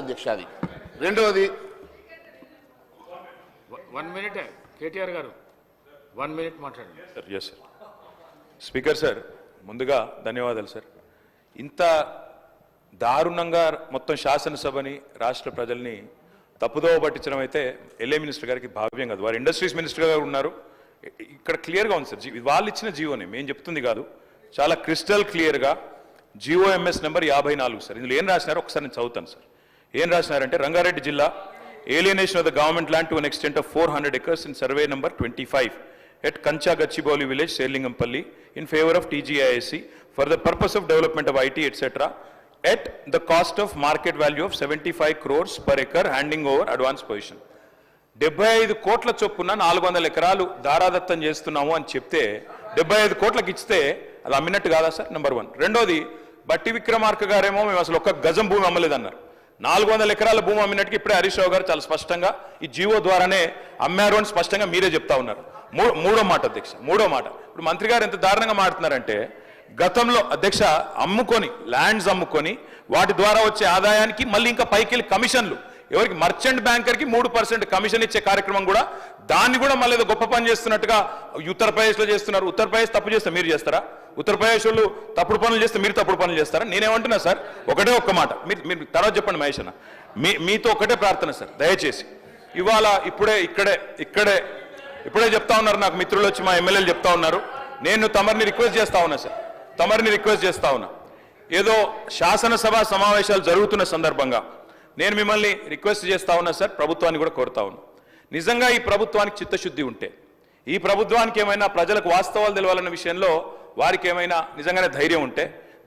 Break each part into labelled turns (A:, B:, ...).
A: అధ్యక్ష అది రెండవది
B: 1 minute కేటీఆర్ గారు 1 minute మాట్లాడండి
C: sir. Yes sir. Speaker sir, ముందుగా ధన్యవాదాలు సార్. ఇంత దారుణంగా మొత్తం శాసనసభని రాష్ట్ర ప్రజల్ని తప్పుదోవ పట్టించడం అయితే ఎల్ఏ మినిస్టర్ గారికి భావ్యం కాదు. వారు ఇండస్ట్రీస్ మినిస్టర్ గారు ఉన్నారు. ఇక్కడ క్లియర్గా ఉంది సార్, వాళ్ళు ఇచ్చిన జీవోని మేము చెప్తుంది కాదు, చాలా క్రిస్టల్ క్లియర్గా GOMS నెంబర్ 54 సార్. ఇందులో ఏం రాసినారో ఒకసారి నేను చదువుతాను సార్. ఏం రాసినారంటే, రంగారెడ్డి జిల్లా alienation of the government land to an extent of 400 acres in survey number 25 at Kancha Gachibowli village, Serlingampalli, in favor of TGISC for the purpose of development of IT etc. at the cost of market value of 75 crores per acre, handing over advance position. 75 కోట్ల చొప్పున 400 ఎకరాలు దారాదత్తం చేస్తున్నాము అని చెప్తే 75 కోట్లకి ఇస్తే అది అమ్మినట్టు కాదా సార్? నెంబర్ 1. రెండోది, బట్టి విక్రమార్క గారేమో మేము అసలు ఒక్క గజం భూమి అమ్మలేదన్నారు. 400 ఎకరాల భూమి అమ్మినట్టుగా ఇప్పుడే హరీష్ రావు గారు చాలా స్పష్టంగా ఈ జీవో ద్వారానే అమ్మారు అని స్పష్టంగా మీరే చెప్తా ఉన్నారు. మూడో మాట అధ్యక్ష, మూడో మాట, ఇప్పుడు మంత్రి గారు ఎంత దారుణంగా మాట్లాడుతున్నారంటే, గతంలో అధ్యక్ష అమ్ముకొని ల్యాండ్స్ అమ్ముకొని వాటి ద్వారా వచ్చే ఆదాయానికి మళ్ళీ ఇంకా పైకి వెళ్ళి కమిషన్లు, ఎవరికి మర్చెంట్ బ్యాంకర్కి 3% కమిషన్ ఇచ్చే కార్యక్రమం కూడా, దాన్ని కూడా మళ్ళీ ఏదో గొప్ప పని చేస్తున్నట్టుగా ఉత్తరప్రదేశ్లో చేస్తున్నారు. ఉత్తరప్రదేశ్ తప్పు చేస్తే మీరు చేస్తారా? ఉత్తరప్రదేశ్ వాళ్ళు తప్పుడు పనులు చేస్తే మీరు తప్పుడు పనులు చేస్తారా? నేనేమంటున్నా సార్, ఒకటే ఒక్క మాట, మీరు తర్వాత చెప్పండి మహేష్ అన్న, మీతో ఒకటే ప్రార్థన సార్, దయచేసి ఇవాళ ఇప్పుడే చెప్తా ఉన్నారు నాకు మిత్రులు వచ్చి, మా ఎమ్మెల్యేలు చెప్తా ఉన్నారు, నేను తమరిని రిక్వెస్ట్ చేస్తా ఉన్నా సార్, తమరిని రిక్వెస్ట్ చేస్తా ఉన్నా, ఏదో శాసనసభ సమావేశాలు జరుగుతున్న సందర్భంగా నేను మిమ్మల్ని రిక్వెస్ట్ చేస్తా ఉన్నా సార్, ప్రభుత్వాన్ని కూడా కోరుతా ఉన్నా, నిజంగా ఈ ప్రభుత్వానికి చిత్తశుద్ధి ఉంటే, ఈ ప్రభుత్వానికి ఏమైనా ప్రజలకు వాస్తవాలు తెలవాలన్న విషయంలో వారికి ఏమైనా నిజంగానే ధైర్యం ఉంటే,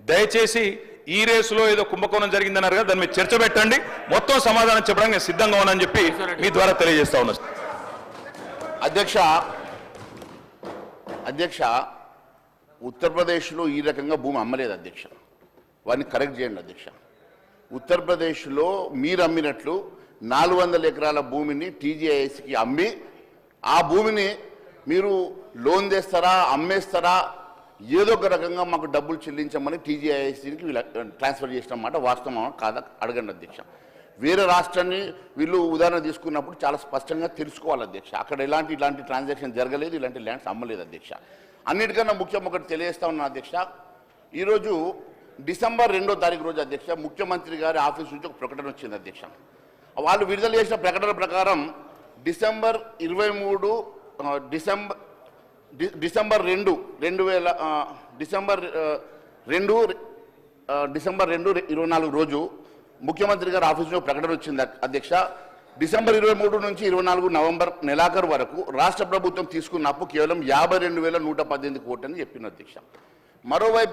C: దయచేసి ఈ రేసులో ఏదో కుంభకోణం జరిగిందన్నారు కదా, దాని మీద చర్చ పెట్టండి, మొత్తం సమాధానం చెప్పడానికి నేను సిద్ధంగా ఉన్నానని చెప్పి మీ ద్వారా తెలియజేస్తా ఉన్నా.
A: అధ్యక్ష ఉత్తరప్రదేశ్లో ఈ రకంగా భూమి అమ్మలేదు అధ్యక్ష, వారిని కరెక్ట్ చేయండి అధ్యక్ష. ఉత్తరప్రదేశ్లో మీరు అమ్మినట్లు 400 ఎకరాల భూమిని TGISకి అమ్మి, ఆ భూమిని మీరు లోన్ చేస్తారా, అమ్మేస్తారా, ఏదో ఒక రకంగా మాకు డబ్బులు చెల్లించమని TGISకి ట్రాన్స్ఫర్ చేసిన మాట వాస్తవం కాదా అడగండి అధ్యక్ష. వేరే రాష్ట్రాన్ని వీళ్ళు ఉదాహరణ తీసుకున్నప్పుడు చాలా స్పష్టంగా తెలుసుకోవాలి అధ్యక్ష, అక్కడ ఇలాంటి ట్రాన్సాక్షన్ జరగలేదు, ఇలాంటి ల్యాండ్స్ అమ్మలేదు అధ్యక్ష. అన్నిటికన్నా ముఖ్యం ఒకటి తెలియజేస్తా ఉన్నా అధ్యక్ష, ఈరోజు డిసెంబర్ 2వ తారీఖు రోజు అధ్యక్ష ముఖ్యమంత్రి గారి ఆఫీస్ నుంచి ఒక ప్రకటన వచ్చింది అధ్యక్ష. వాళ్ళు విడుదల చేసిన ప్రకటన ప్రకారం డిసెంబర్ 2 2024 రోజు ముఖ్యమంత్రి గారి ఆఫీస్ నుంచి ప్రకటన వచ్చింది అధ్యక్ష. డిసెంబర్ 23 నుంచి 24 నవంబర్ నెలాఖరు వరకు రాష్ట్ర ప్రభుత్వం తీసుకున్న అప్పు కేవలం 52,118 కోట్లు అని చెప్పింది అధ్యక్ష. మరోవైపు